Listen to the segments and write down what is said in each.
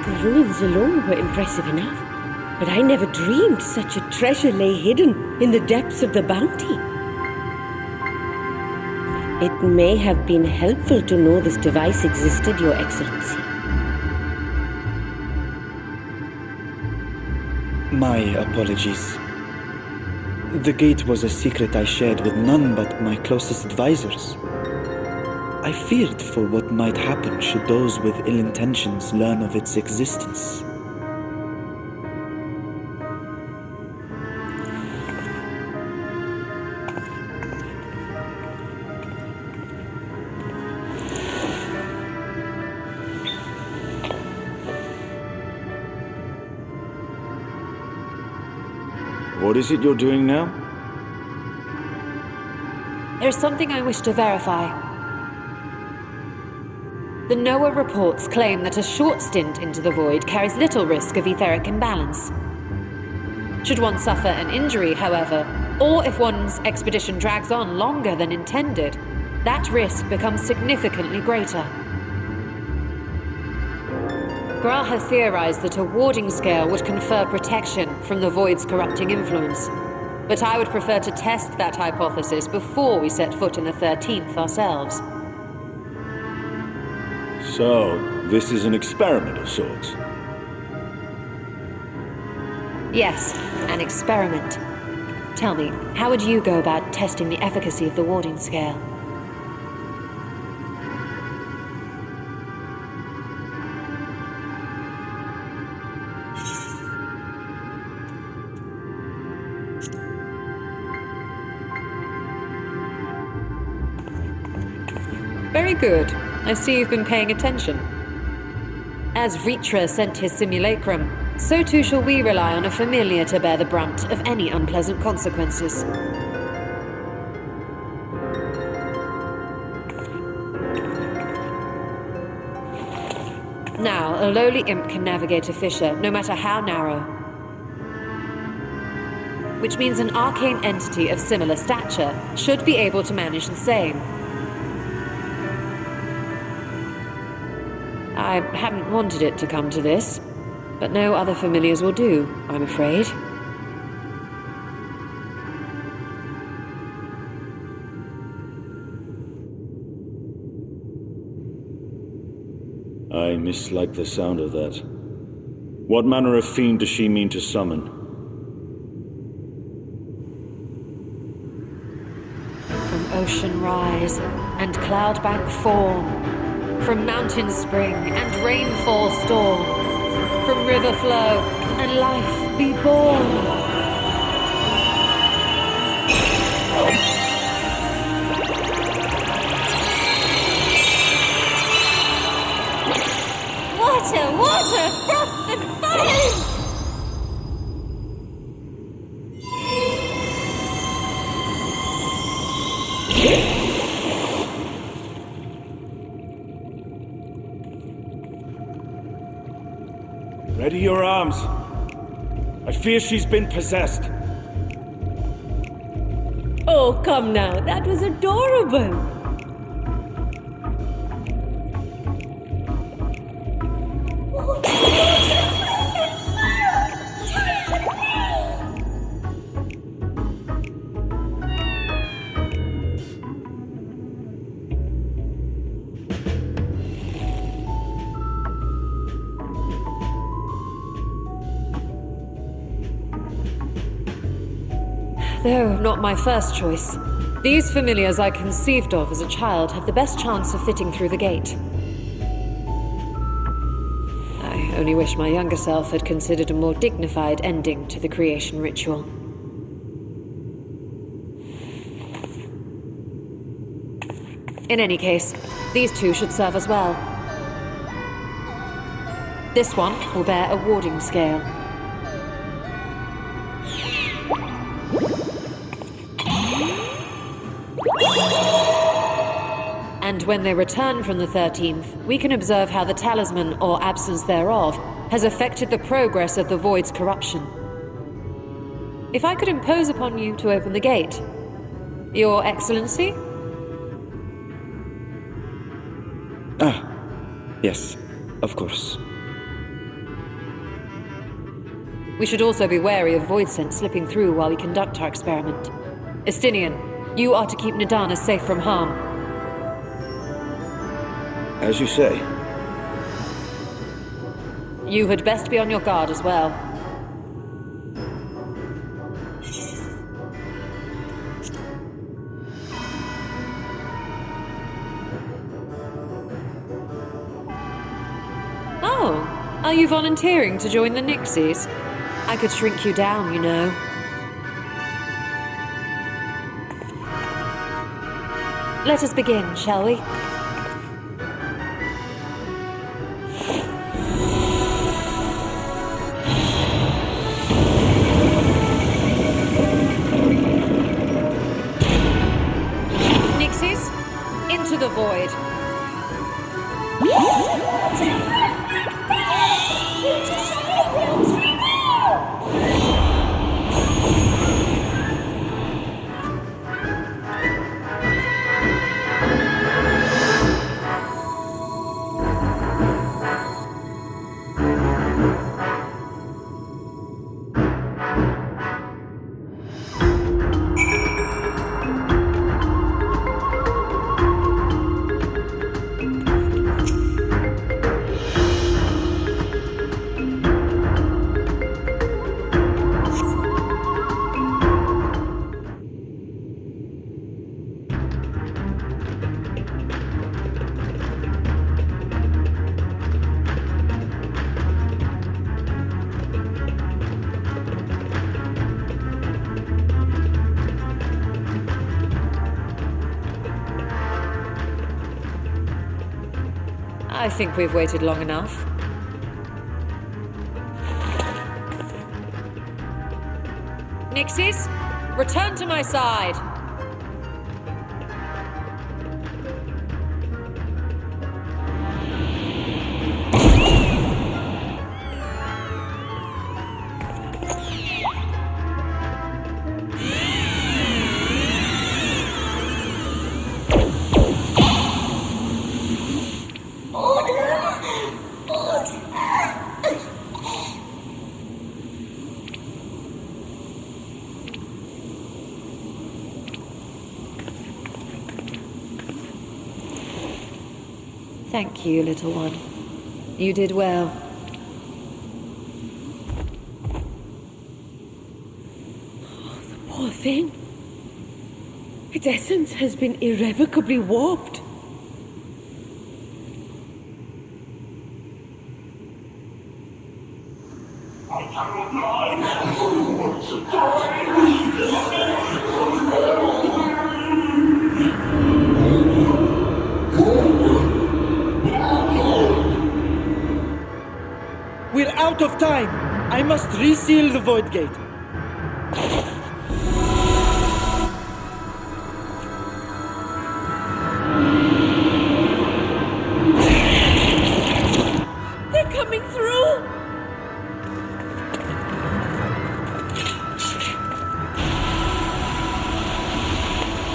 The ruins alone were impressive enough, but I never dreamed such a treasure lay hidden in the depths of the bounty. It may have been helpful to know this device existed, Your Excellency. My apologies. The gate was a secret I shared with none but my closest advisors. I feared for what might happen should those with ill intentions learn of its existence. What is it you're doing now? There's something I wish to verify. The NOAA reports claim that a short stint into the void carries little risk of etheric imbalance. Should one suffer an injury, however, or if one's expedition drags on longer than intended, that risk becomes significantly greater. Gra has theorized that a warding scale would confer protection from the void's corrupting influence, but I would prefer to test that hypothesis before we set foot in the 13th ourselves. So, this is an experiment of sorts? Yes, an experiment. Tell me, how would you go about testing the efficacy of the warding scale? Very good. I see you've been paying attention. As Vritra sent his simulacrum, so too shall we rely on a familiar to bear the brunt of any unpleasant consequences. Now, a lowly imp can navigate a fissure, no matter how narrow. Which means an arcane entity of similar stature should be able to manage the same. I hadn't wanted it to come to this, but no other familiars will do, I'm afraid. I mislike the sound of that. What manner of fiend does she mean to summon? ocean rise, and cloudbank form. From mountain spring and rainfall storm. From river flow and life be born. Water, water, froth and foam! Ready your arms. I fear she's been possessed. Oh, come now, that was adorable. Though not my first choice, these familiars I conceived of as a child have the best chance of fitting through the gate. I only wish my younger self had considered a more dignified ending to the creation ritual. In any case, these two should serve as well. This one will bear a warding scale. And when they return from the 13th, we can observe how the talisman, or absence thereof, has affected the progress of the Void's corruption. If I could impose upon you to open the gate, Your Excellency? Ah, yes, of course. We should also be wary of void scent slipping through while we conduct our experiment. Estinian, you are to keep Nadana safe from harm. As you say. You had best be on your guard as well. Oh, are you volunteering to join the Nixies? I could shrink you down, you know. Let us begin, shall we? Nixies, into the void. I think we've waited long enough. Nixies, return to my side. Thank you, little one. You did well. Oh, the poor thing. Its essence has been irrevocably warped. We're out of time! I must reseal the Void Gate. They're coming through!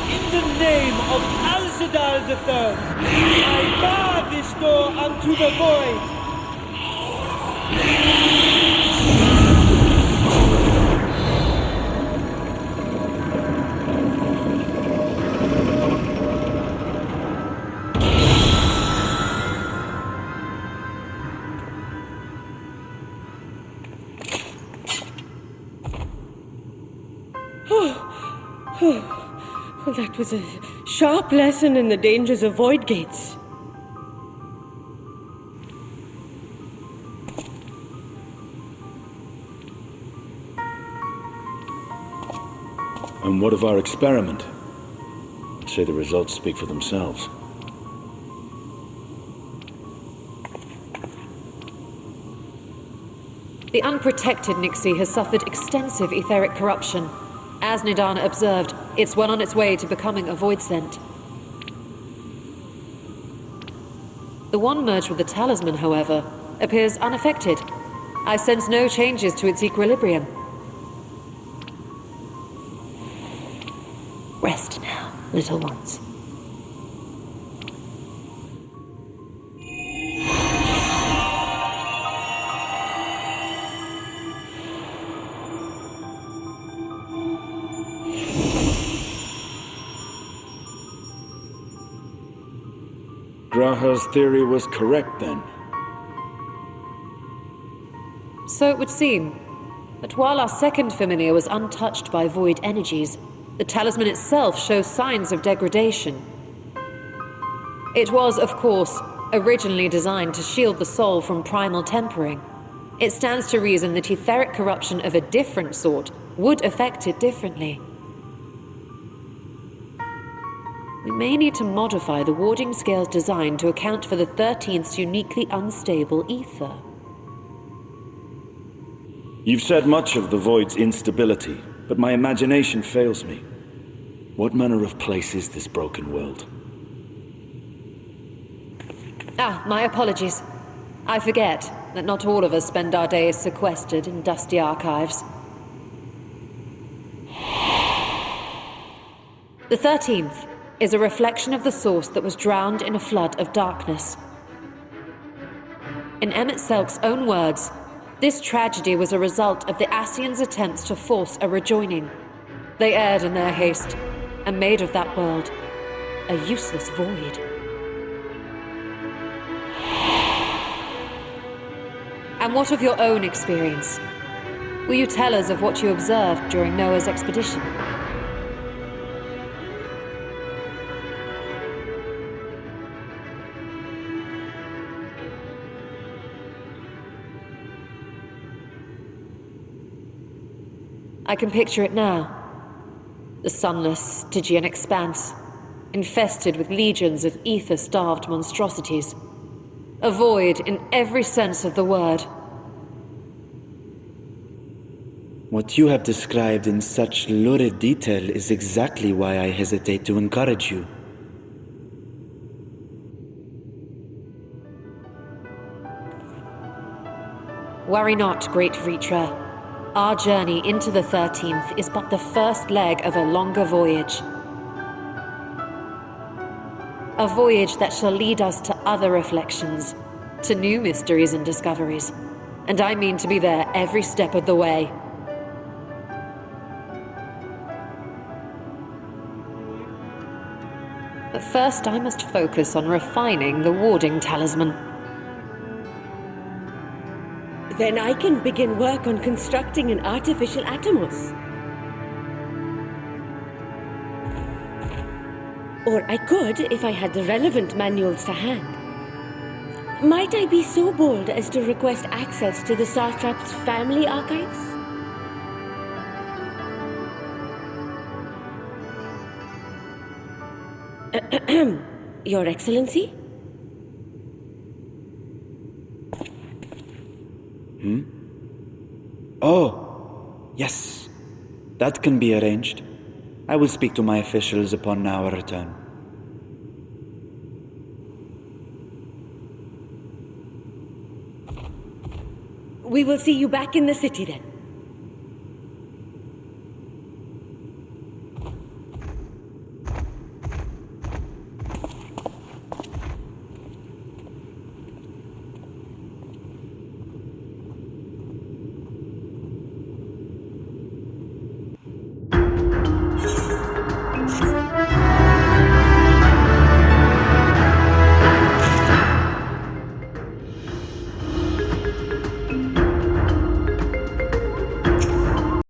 In the name of Al-Zadar III, I bar this door unto the Void! Well, that was a sharp lesson in the dangers of void gates. And what of our experiment? I'd say the results speak for themselves. The unprotected Nixie has suffered extensive etheric corruption. As Nidana observed, it's well on its way to becoming a void scent. The one merged with the talisman, however, appears unaffected. I sense no changes to its equilibrium. Rest now, little ones. Graha's theory was correct, then. So it would seem. But while our second familiar was untouched by void energies, the talisman itself shows signs of degradation. It was, of course, originally designed to shield the soul from primal tempering. It stands to reason that etheric corruption of a different sort would affect it differently. We may need to modify the warding scale's design to account for the 13th's uniquely unstable ether. You've said much of the Void's instability, but my imagination fails me. What manner of place is this broken world? My apologies. I forget that not all of us spend our days sequestered in dusty archives. The 13th is a reflection of the source that was drowned in a flood of darkness. In Emmett Selk's own words, this tragedy was a result of the Ascians' attempts to force a rejoining. They erred in their haste, and made of that world a useless void. And what of your own experience? Will you tell us of what you observed during Noah's expedition? I can picture it now. The sunless, Stygian expanse, infested with legions of ether-starved monstrosities. A void in every sense of the word. What you have described in such lurid detail is exactly why I hesitate to encourage you. Worry not, great Vritra. Our journey into the 13th is but the first leg of a longer voyage. A voyage that shall lead us to other reflections, to new mysteries and discoveries. And I mean to be there every step of the way. But first I must focus on refining the warding talisman. Then I can begin work on constructing an artificial Atomos. Or I could if I had the relevant manuals to hand. Might I be so bold as to request access to the Satrap's family archives? Your Excellency? Oh, yes. That can be arranged. I will speak to my officials upon our return. We will see you back in the city then.